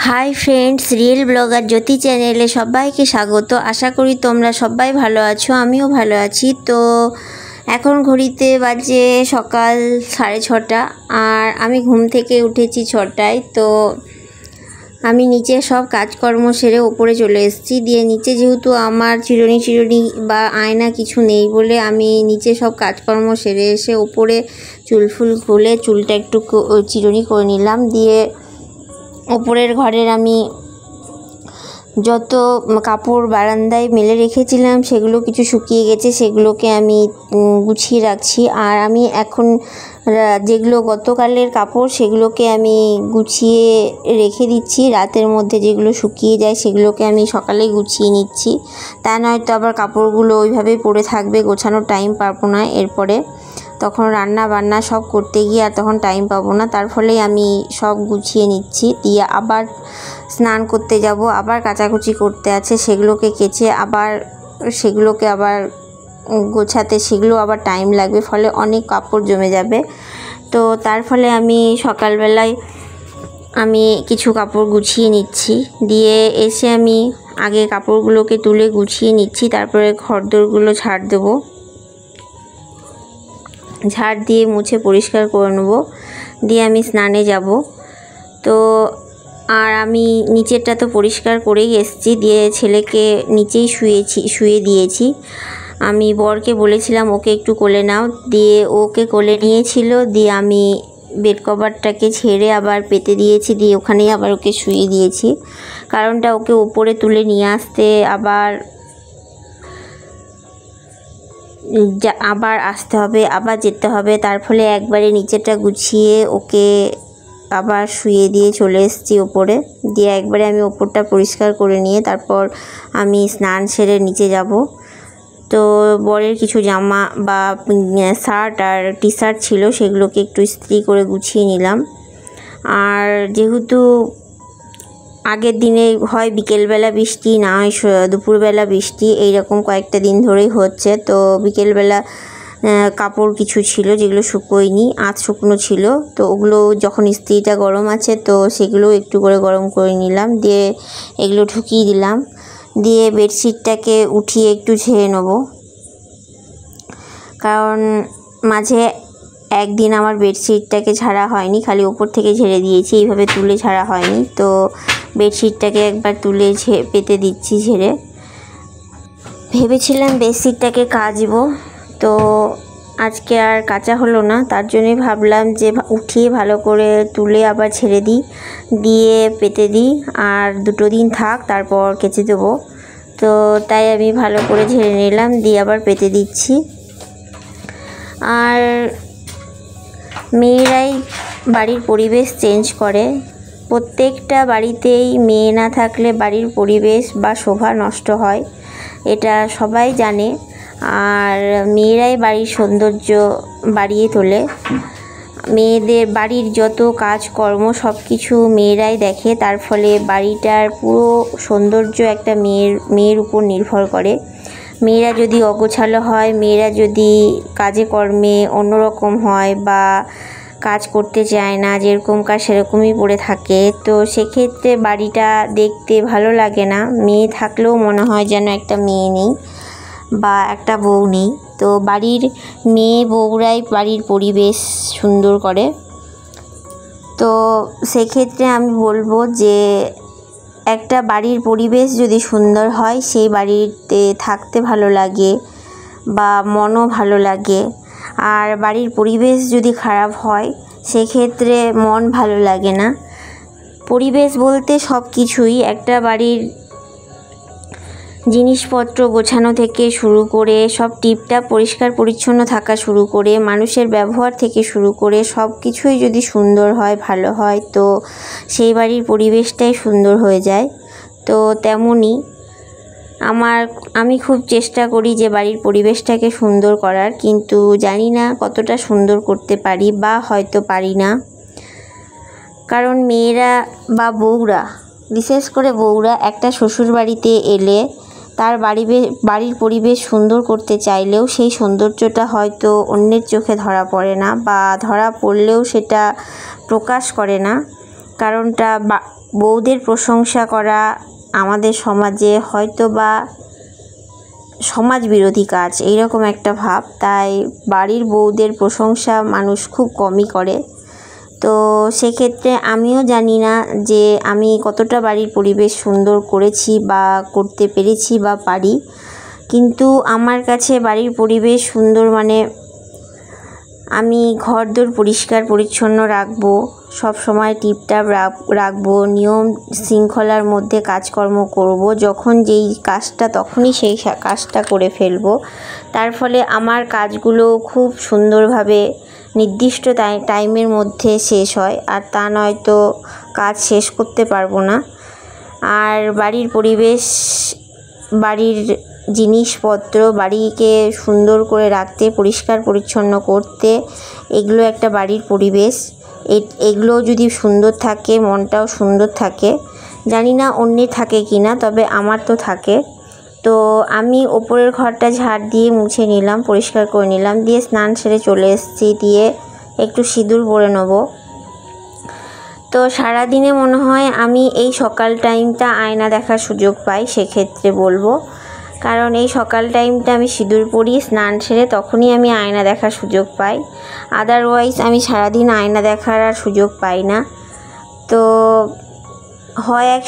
Hi friends, real blogger জ্যোতি চ্যানেলে সবাইকে স্বাগত। আশা করি তোমরা সবাই ভালো আছো, আমিও ভালো আছি। তো এখন ঘড়িতে বাজে সকাল 6:30 আর আমি ঘুম থেকে উঠেছি 6টায়। তো আমি নিচে সব কাজকর্ম সেরে ওপরে চলে এসেছি। দিয়ে নিচে যেহেতু আমার চিরুনি বা আয়না কিছু নেই বলে আমি নিচে সব কাজকর্ম সেরে এসে ওপরে চুলফুল খুলে চুলটা একটু চিরুনি করে নিলাম। দিয়ে ওপরের ঘরের আমি যত কাপড় বারান্দায় মেলে রেখেছিলাম সেগুলো কিছু শুকিয়ে গেছে, সেগুলোকে আমি গুছিয়ে রাখছি। আর আমি এখন যেগুলো গতকালের কাপড় সেগুলোকে আমি গুছিয়ে রেখে দিচ্ছি। রাতের মধ্যে যেগুলো শুকিয়ে যায় সেগুলোকে আমি সকালেই গুছিয়ে নিচ্ছি, তা নয়তো আবার কাপড়গুলো ওইভাবেই পড়ে থাকবে, গোছানোর টাইম পাবো না। এরপরে তখন রান্না বান্না সব করতে গিয়ে আর তখন টাইম পাবো না, তার ফলেই আমি সব গুছিয়ে নিচ্ছি। দিয়ে আবার স্নান করতে যাব, আবার কাচাকুচি করতে আছে, সেগুলোকে কেচে আবার সেগুলোকে আবার গোছাতে সেগুলো আবার টাইম লাগবে, ফলে অনেক কাপড় জমে যাবে। তো তার ফলে আমি সকালবেলায় আমি কিছু কাপড় গুছিয়ে নিচ্ছি। দিয়ে এসে আমি আগে কাপড়গুলোকে তুলে গুছিয়ে নিচ্ছি, তারপরে ঘরদোরগুলো ঝাড় দেবো, ঝাড় দিয়ে মুছে পরিষ্কার করে নেব। দিয়ে আমি স্নানে যাব। তো আর আমি নিচেরটা তো পরিষ্কার করেই এসেছি। দিয়ে ছেলেকে নিচেই শুয়ে দিয়েছি। আমি বরকে বলেছিলাম ওকে একটু কোলে নাও, দিয়ে ওকে কোলে নিয়েছিল। দিয়ে আমি বেড কভারটাকে ছেড়ে আবার পেতে দিয়েছি, দিয়ে ওখানেই আবার ওকে শুয়ে দিয়েছি। কারণটা ওকে উপরে তুলে নিয়ে আসতে আবার আসতে হবে, আবার যেতে হবে, তার ফলে একবারে নিচেটা গুছিয়ে ওকে আবার শুয়ে দিয়ে চলে এসেছি ওপরে। দিয়ে একবারে আমি ওপরটা পরিষ্কার করে নিয়ে তারপর আমি স্নান সেরে নিচে যাব। তো বরের কিছু জামা বা শার্ট আর টি শার্ট ছিল, সেগুলোকে একটু ইস্ত্রি করে গুছিয়ে নিলাম। আর যেহেতু আগের দিনে হয় বিকেলবেলা বৃষ্টি, না হয় দুপুরবেলা বৃষ্টি, এইরকম কয়েকটা দিন ধরেই হচ্ছে। তো বিকেলবেলা কাপড় কিছু ছিল যেগুলো শুকোয়নি, আধ শুকনো ছিল, তো ওগুলো যখন ইস্ত্রিটা গরম আছে তো সেগুলো একটু করে গরম করে নিলাম। দিয়ে এগুলো ঢুকিয়ে দিলাম। দিয়ে বেডশিটটাকে উঠিয়ে একটু ঝেড়ে নেব, কারণ মাঝে একদিন আমার বেডশিটটাকে ঝাড়া হয়নি, খালি ওপর থেকে ঝেড়ে দিয়েছি, এইভাবে তুলে ঝাড়া হয়নি। তো বেডশিটটাকে একবার তুলে পেতে দিচ্ছি ঝেড়ে। ভেবেছিলাম বেডশিটটাকে কাচবো, তো আজকে আর কাচা হলো না, তার জন্যই ভাবলাম যে উঠিয়ে ভালো করে তুলে আবার ছেড়ে দিই, দিয়ে পেতে দিই, আর 2 দিন থাক, তারপর কেচে দেবো। তো তাই আমি ভালো করে ঝেড়ে নিলাম, দিয়ে আবার পেতে দিচ্ছি। আর মেয়েরাই বাড়ির পরিবেশ চেঞ্জ করে। প্রত্যেকটা বাড়িতেই মেয়ে না থাকলে বাড়ির পরিবেশ বা শোভা নষ্ট হয়, এটা সবাই জানে। আর মেয়েরাই বাড়ির সৌন্দর্য বাড়িয়ে তোলে। মেয়েদের বাড়ির যত কাজকর্ম সব কিছু মেয়েরাই দেখে, তার ফলে বাড়িটার পুরো সৌন্দর্য একটা মেয়ের উপর নির্ভর করে। মেয়েরা যদি অগোছালো হয়, মেয়েরা যদি কাজে কর্মে অন্যরকম হয় বা কাজ করতে চায় না, যেরকম কাজ সেরকমই পড়ে থাকে, তো সেক্ষেত্রে বাড়িটা দেখতে ভালো লাগে না। মেয়ে থাকলেও মনে হয় যেন একটা মেয়ে নেই বা একটা বউ নেই। তো বাড়ির মেয়ে বউরাই বাড়ির পরিবেশ সুন্দর করে। তো সেক্ষেত্রে আমি বলবো যে একটা বাড়ির পরিবেশ যদি সুন্দর হয়, সেই বাড়িতে থাকতে ভালো লাগে বা মনও ভালো লাগে। আর বাড়ির পরিবেশ যদি খারাপ হয় সেক্ষেত্রে মন ভালো লাগে না। পরিবেশ বলতে সব কিছুই, একটা বাড়ির জিনিসপত্র গোছানো থেকে শুরু করে সব টিপটাপ পরিষ্কার পরিচ্ছন্ন থাকা শুরু করে মানুষের ব্যবহার থেকে শুরু করে সব কিছুই যদি সুন্দর হয়, ভালো হয়, তো সেই বাড়ির পরিবেশটাই সুন্দর হয়ে যায়। তো তেমনই আমি খুব চেষ্টা করি যে বাড়ির পরিবেশটাকে সুন্দর করার, কিন্তু জানি না কতটা সুন্দর করতে পারি বা হয়তো পারি না। কারণ মেয়েরা বা বউরা, বিশেষ করে বউরা একটা শ্বশুর বাড়িতে এলে তার বাড়ির পরিবেশ সুন্দর করতে চাইলেও সেই সৌন্দর্যটা হয়তো অন্যের চোখে ধরা পড়ে না, বা ধরা পড়লেও সেটা প্রকাশ করে না। কারণটা বউদের প্রশংসা করা আমাদের সমাজে হয়তো বা সমাজ বিরোধী কাজ, এইরকম একটা ভাব। তাই বাড়ির বউদের প্রশংসা মানুষ খুব কমই করে। তো সেক্ষেত্রে আমিও জানি না যে আমি কতটা বাড়ির পরিবেশ সুন্দর করেছি বা করতে পেরেছি বা পারি, কিন্তু আমার কাছে বাড়ির পরিবেশ সুন্দর মানে আমি ঘরদোর পরিষ্কার পরিচ্ছন্ন রাখবো, সব সময় টিপটাপ রাখবো, নিয়ম শৃঙ্খলার মধ্যে কাজকর্ম করব, যখন যেই কাজটা তখনই সেই কাজটা করে ফেলবো। তার ফলে আমার কাজগুলো খুব সুন্দরভাবে নির্দিষ্ট টাইমের মধ্যে শেষ হয়, আর তা নয়তো কাজ শেষ করতে পারবো না। আর বাড়ির পরিবেশ, বাড়ির জিনিসপত্র, বাড়িকে সুন্দর করে রাখতে, পরিষ্কার পরিচ্ছন্ন করতে, এগুলো একটা বাড়ির পরিবেশ। এগুলো যদি সুন্দর থাকে মনটাও সুন্দর থাকে। জানি না অন্যের থাকে কি না, তবে আমার তো থাকে। তো আমি ওপরের ঘরটা ঝাড় দিয়ে মুছে নিলাম, পরিষ্কার করে নিলাম, দিয়ে স্নান সেরে চলে এসেছি, দিয়ে একটু সিঁদুর পরে নেব। তো সারাদিনে মনে হয় আমি এই সকাল টাইমটা আয়না দেখার সুযোগ পাই, সেক্ষেত্রে বলবো, কারণ এই সকাল টাইমটা আমি সিঁদুর পরি, স্নান সেরে তখনই আমি আয়না দেখার সুযোগ পাই। আদারওয়াইজ আমি সারাদিন আয়না দেখার আর সুযোগ পাই না। তো হয় এক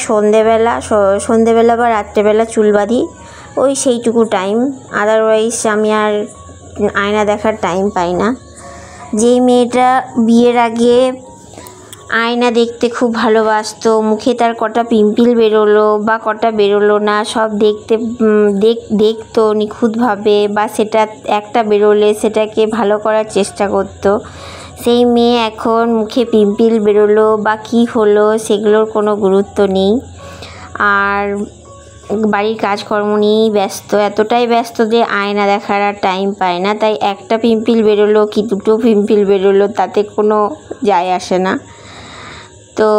সন্ধেবেলা বা রাত্রেবেলা চুল বাঁধি, ওই সেইটুকু টাইম, আদারওয়াইজ আমি আর আয়না দেখার টাইম পাই না। যেই মেয়েটা বিয়ের আগে আয়না দেখতে খুব ভালোবাসতো, মুখে তার কটা পিম্পল বেরোলো বা কটা বেরোলো না সব দেখতো নিখুঁতভাবে, বা সেটা একটা বেরোলে সেটাকে ভালো করার চেষ্টা করতো, সেই মেয়ে এখন মুখে পিম্পল বেরোলো বা কী হলো সেগুলোর কোনো গুরুত্ব নেই, আর বাড়ির কাজকর্ম নিয়েই ব্যস্ত, এতটাই ব্যস্ত যে আয়না দেখার আর টাইম পায় না। তাই একটা পিম্পল বেরোলো কি দুটো পিম্পল বেরোলো তাতে কোনো যায় আসে না। তো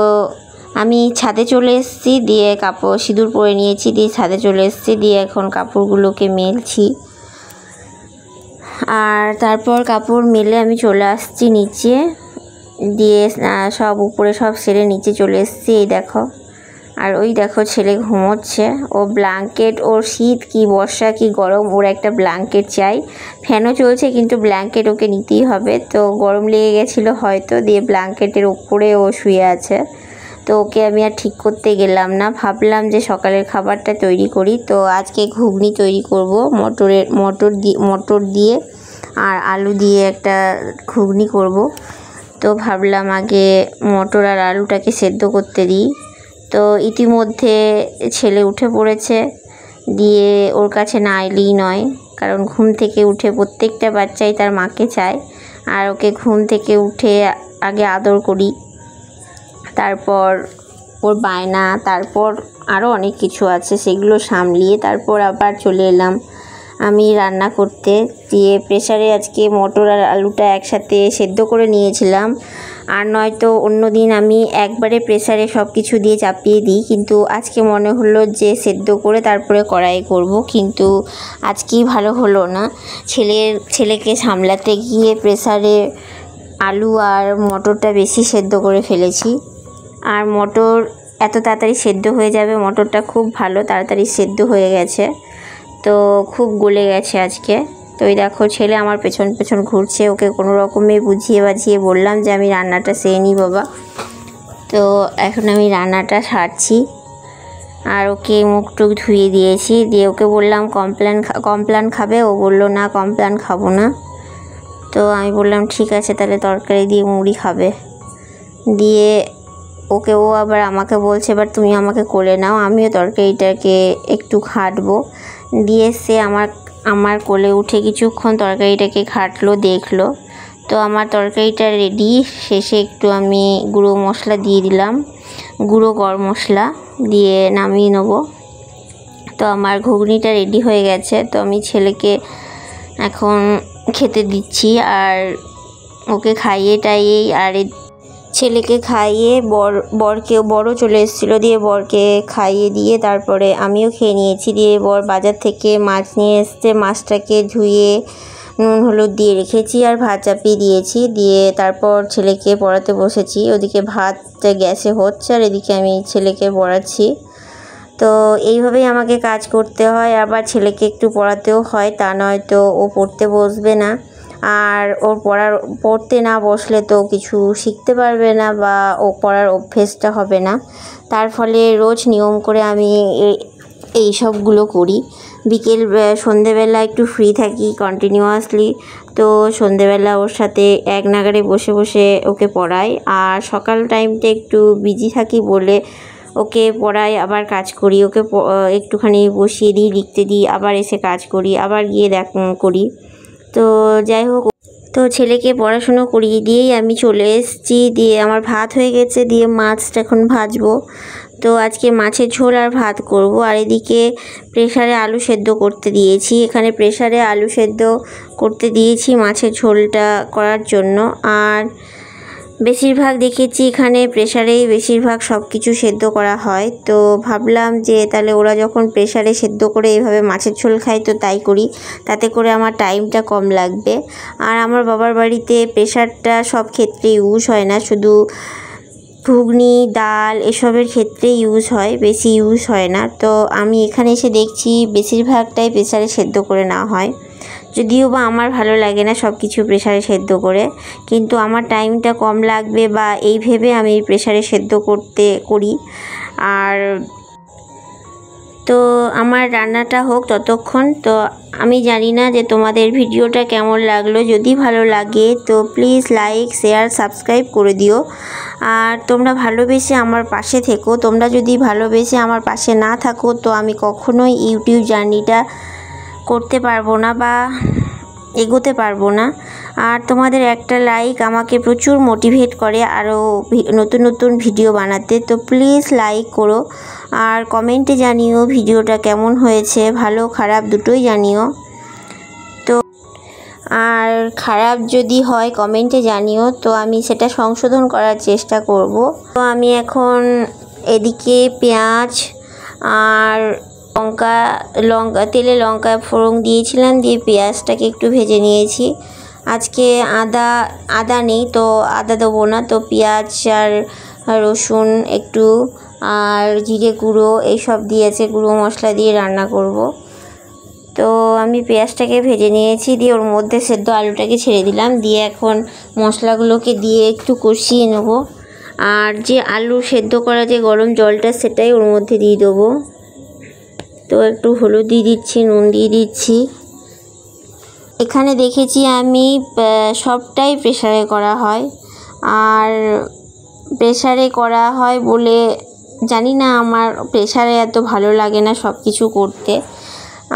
আমি ছাদে চলে এসেছি, দিয়ে কাপড় সিঁদুর পরে নিয়েছি, দিয়ে ছাদে চলে এসেছি, দিয়ে এখন কাপড়গুলোকে মেলছি। আর তারপর কাপড় মেলে আমি চলে আসছি নিচে, দিয়ে সব উপরে সব সেরে নিচে চলে এসেছি। এই দেখো, আর ওই দেখো ছেলে ঘুমোচ্ছে, ও ব্ল্যাঙ্কেট, ওর শীত কি বর্ষা কি গরম, ওর একটা ব্ল্যাঙ্কেট চাই। ফ্যানও চলছে কিন্তু ব্ল্যাঙ্কেট ওকে নিতেই হবে। তো গরম লেগে গেছিলো হয়তো, দিয়ে ব্ল্যাঙ্কেটের ওপরে ও শুয়ে আছে। তো ওকে আমি আর ঠিক করতে গেলাম না, ভাবলাম যে সকালের খাবারটা তৈরি করি। তো আজকে ঘুগনি তৈরি করব, মটর দিয়ে আর আলু দিয়ে একটা ঘুগনি করব। তো ভাবলাম আগে মটর আর আলুটাকে সেদ্ধ করতে দিই। তো ইতিমধ্যে ছেলে উঠে পড়েছে, দিয়ে ওর কাছে না এলেই নয়, কারণ ঘুম থেকে উঠে প্রত্যেকটা বাচ্চাই তার মাকে চায়, আর ওকে ঘুম থেকে উঠে আগে আদর করি, তারপর ওর বায়না, তারপর আরও অনেক কিছু আছে, সেগুলো সামলিয়ে তারপর আবার চলে এলাম আমি রান্না করতে। দিয়ে প্রেসারে আজকে মটর আর আলুটা একসাথে সেদ্ধ করে নিয়েছিলাম, আর নয়তো অন্য দিন আমি একবারে প্রেসারে সব কিছু দিয়ে চাপিয়ে দিই, কিন্তু আজকে মনে হলো যে সেদ্ধ করে তারপরে কড়াই করব, কিন্তু আজকেই ভালো হলো না। ছেলেকে সামলাতে গিয়ে প্রেসারে আলু আর মটরটা বেশি সেদ্ধ করে ফেলেছি, আর মটর এত তাড়াতাড়ি সেদ্ধ হয়ে যাবে, মটরটা খুব ভালো তাড়াতাড়ি সেদ্ধ হয়ে গেছে, তো খুব গলে গেছে আজকে। তো এই দেখো ছেলে আমার পেছন পেছন ঘুরছে, ওকে কোনো রকমে বুঝিয়ে বাঝিয়ে বললাম যে আমি রান্নাটা সেরে নিই বাবা। তো এখন আমি রান্নাটা সারছি, আর ওকে মুখ টুক ধুয়ে দিয়েছি, দিয়ে ওকে বললাম কমপ্লান খাবে, ও বললো না কমপ্লান খাবো না। তো আমি বললাম ঠিক আছে তাহলে তরকারি দিয়ে মুড়ি খাবে। দিয়ে ও আবার আমাকে বলছে এবার তুমি আমাকে কোলে নাও, আমিও তরকারিটাকে একটু ঘাঁটবো। দিয়ে সে আমার কোলে উঠে কিছুক্ষণ তরকারিটাকে ঘাঁটলো, দেখলো। তো আমার তরকারিটা রেডি, শেষে একটু আমি গুঁড়ো মশলা দিয়ে দিলাম, গুঁড়ো গরম মশলা দিয়ে নামিয়ে নেবো। তো আমার ঘুগনিটা রেডি হয়ে গেছে, তো আমি ছেলেকে এখন খেতে দিচ্ছি, আর ওকে খাইয়ে টাইয়েই, আর ছেলেকে খাইয়ে বরও চলে এসেছিলো, দিয়ে বরকে খাইয়ে দিয়ে তারপরে আমিও খেয়ে নিয়েছি। দিয়ে বর বাজার থেকে মাছ নিয়ে এসছে, মাছটাকে ধুয়ে নুন হলুদ দিয়ে রেখেছি আর ভাত চাপিয়ে দিয়েছি। দিয়ে তারপর ছেলেকে পড়াতে বসেছি। ওদিকে ভাত গ্যাসে হচ্ছে আর এদিকে আমি ছেলেকে পড়াচ্ছি। তো এইভাবেই আমাকে কাজ করতে হয়। আবার ছেলেকে একটু পড়াতেও হয়, তা নয় তো ও পড়তে বসবে না। আর ওর পড়তে না বসলে তো কিছু শিখতে পারবে না বা ও পড়ার অভ্যেসটা হবে না। তার ফলে রোজ নিয়ম করে আমি এই সবগুলো করি। সন্ধেবেলা একটু ফ্রি থাকি কন্টিনিউয়াসলি, তো সন্ধেবেলা ওর সাথে এক নাগাড়ে বসে বসে ওকে পড়াই। আর সকাল টাইমটা একটু বিজি থাকি বলে ওকে পড়াই, আবার কাজ করি। ওকে একটুখানি বসিয়ে দিই, লিখতে দিই, আবার এসে কাজ করি, আবার গিয়ে করি। তো যাই হোক, তো ছেলেকে পড়াশুনো করিয়ে দিয়েই আমি চলে এসেছি। দিয়ে আমার ভাত হয়ে গেছে, দিয়ে মাছটা এখন ভাজবো। তো আজকে মাছের ঝোল আর ভাত করব। আর এদিকে প্রেসারে আলু সেদ্ধ করতে দিয়েছি। এখানে প্রেসারে আলু সেদ্ধ করতে দিয়েছি মাছের ঝোলটা করার জন্য। আর বেশিরভাগ দেখেছি এখানে প্রেসারেই বেশিরভাগ সব কিছু সেদ্ধ করা হয়। তো ভাবলাম যে তাহলে ওরা যখন প্রেসারে সেদ্ধ করে এইভাবে মাছের ঝোল খায় তো তাই করি, তাতে করে আমার টাইমটা কম লাগবে। আর আমার বাবার বাড়িতে প্রেসারটা সব ক্ষেত্রে ইউজ হয় না, শুধু ঘুগনি ডাল এসবের ক্ষেত্রে ইউজ হয়, বেশি ইউজ হয় না। তো আমি এখানে এসে দেখছি বেশিরভাগটাই প্রেসারে সেদ্ধ করে নেওয়া হয়। যদিও বা আমার ভালো লাগে না সব কিছু প্রেসারে সেদ্ধ করে, কিন্তু আমার টাইমটা কম লাগবে বা এই ভেবে আমি প্রেসারে সেদ্ধ করি। আর তো আমার রান্নাটা হোক ততক্ষণ। তো আমি জানি না যে তোমাদের ভিডিওটা কেমন লাগলো। যদি ভালো লাগে তো প্লিজ লাইক শেয়ার সাবস্ক্রাইব করে দিও। আর তোমরা ভালোবেসে আমার পাশে থেকো। তোমরা যদি ভালোবেসে আমার পাশে না থাকো তো আমি কখনোই ইউটিউব জার্নিটা করতে পারবো না বা এগোতে পারবো না। আর তোমাদের একটা লাইক আমাকে প্রচুর মোটিভেট করে আরও নতুন নতুন ভিডিও বানাতে। তো প্লিজ লাইক করো আর কমেন্টে জানিও ভিডিওটা কেমন হয়েছে, ভালো খারাপ দুটোই জানিও। তো আর খারাপ যদি হয় কমেন্টে জানিও, তো আমি সেটা সংশোধন করার চেষ্টা করব। তো আমি এখন এদিকে পেঁয়াজ আর তেলে লঙ্কা ফোড়ন দিয়েছিলাম, দিয়ে পেঁয়াজটাকে একটু ভেজে নিয়েছি। আজকে আদা নেই তো আদা দেবো না, তো পেঁয়াজ আর রসুন একটু আর জিরে গুঁড়ো এইসব দিয়েছে, গুঁড়ো মশলা দিয়ে রান্না করব। তো আমি পেঁয়াজটাকে ভেজে নিয়েছি, দিয়ে ওর মধ্যে সেদ্ধ আলুটাকে ছেড়ে দিলাম। দিয়ে এখন মশলাগুলোকে দিয়ে একটু কষিয়ে নেব। আর যে আলু সেদ্ধ করা যে গরম জলটা সেটাই ওর মধ্যে দিয়ে দেবো। তো একটু হলুদ দিয়ে দিচ্ছি, নুন দিয়ে দিচ্ছি। এখানে দেখেছি আমি সবটাই প্রেসারে করা হয়। আর প্রেসারে করা হয় বলে জানি না, আমার প্রেসারে এত ভালো লাগে না সব কিছু করতে,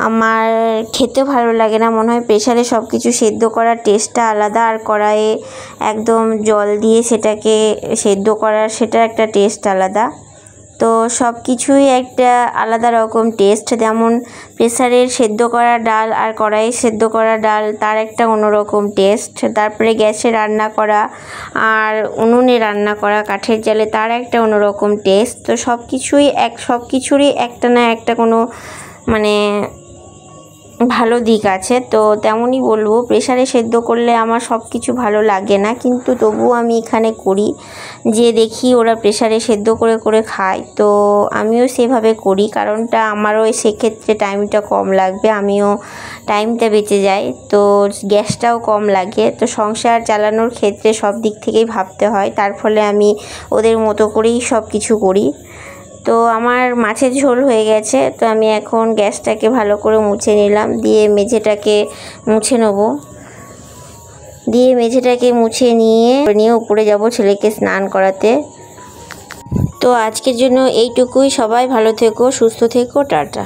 আমার খেতেও ভালো লাগে না। মনে হয় প্রেসারে সব কিছু সেদ্ধ করার টেস্টটা আলাদা, আর কড়াইয়ে একদম জল দিয়ে সেটাকে সেদ্ধ করার সেটা একটা টেস্ট আলাদা। তো সব কিছুই একটা আলাদা রকম টেস্ট। যেমন প্রেসারের সেদ্ধ করা ডাল আর কড়াইয়ে সেদ্ধ করা ডাল তার একটা অন্যরকম টেস্ট। তারপরে গ্যাসে রান্না করা আর উনুনে রান্না করা কাঠের জালে তার একটা অন্যরকম টেস্ট। তো সব কিছুরই একটা না একটা কোনো মানে ভালো দিক আছে। তো তেমনই বলবো, প্রেসারে সেদ্ধ করলে আমার সব কিছু ভালো লাগে না, কিন্তু তবুও আমি এখানে করি, যে দেখি ওরা প্রেসারে সেদ্ধ করে করে খায়, তো আমিও সেভাবে করি। কারণটা আমারও সেক্ষেত্রে টাইমটা কম লাগবে, আমিও টাইমটা বেঁচে যায়, তো গ্যাসটাও কম লাগে। তো সংসার চালানোর ক্ষেত্রে সব দিক থেকেই ভাবতে হয়, তার ফলে আমি ওদের মতো করেই সব কিছু করি। তো আমার মাছের ঝোল হয়ে গেছে, তো আমি এখন গ্যাসটাকে ভালো করে মুছে নিলাম, দিয়ে মেঝেটাকে মুছে নেব। দিয়ে মেঝেটাকে মুছে নিয়ে উপরে যাব ছেলেকে স্নান করাতে। তো আজকের জন্য এইটুকুই। সবাই ভালো থেকো, সুস্থ থেকো, টাটা।